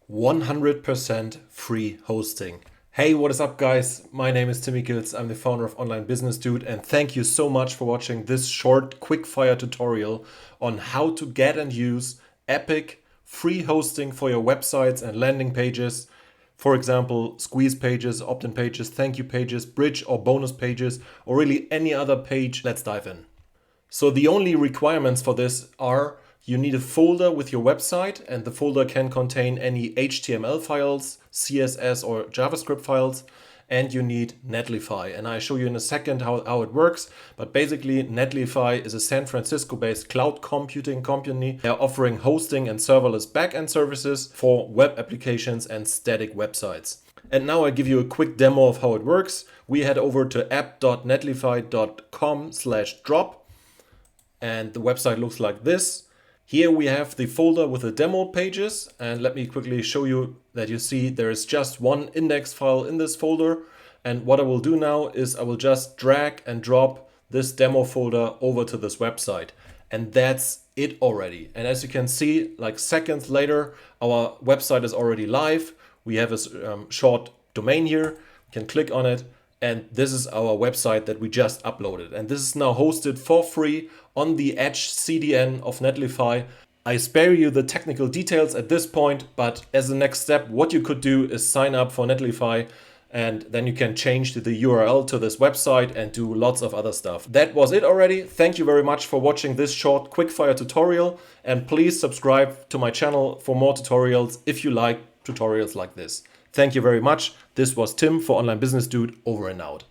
100% free hosting. Hey, what is up guys? My name is Tim Ikels. I'm the founder of Online Business Dude, and thank you so much for watching this short quickfire tutorial on how to get and use epic free hosting for your websites and landing pages. For example, squeeze pages, opt-in pages, thank you pages, bridge or bonus pages, or really any other page. Let's dive in. So the only requirements for this are you need a folder with your website, and the folder can contain any HTML files, CSS or JavaScript files, and you need Netlify. And I'll show you in a second how it works. But basically, Netlify is a San Francisco-based cloud computing company. They're offering hosting and serverless backend services for web applications and static websites. And now I'll give you a quick demo of how it works. We head over to app.netlify.com/drop, and the website looks like this. Here we have the folder with the demo pages, and let me quickly show you that you see there is just one index file in this folder. And what I will do now is I will just drag and drop this demo folder over to this website, and that's it already. And as you can see, like seconds later, our website is already live. We have a short domain here. You can click on it, and this is our website that we just uploaded. And this is now hosted for free on the Edge CDN of Netlify. I spare you the technical details at this point, but as a next step, what you could do is sign up for Netlify, and then you can change the URL to this website and do lots of other stuff. That was it already. Thank you very much for watching this short quickfire tutorial, and please subscribe to my channel for more tutorials if you like tutorials like this. Thank you very much. This was Tim for Online Business Dude, over and out.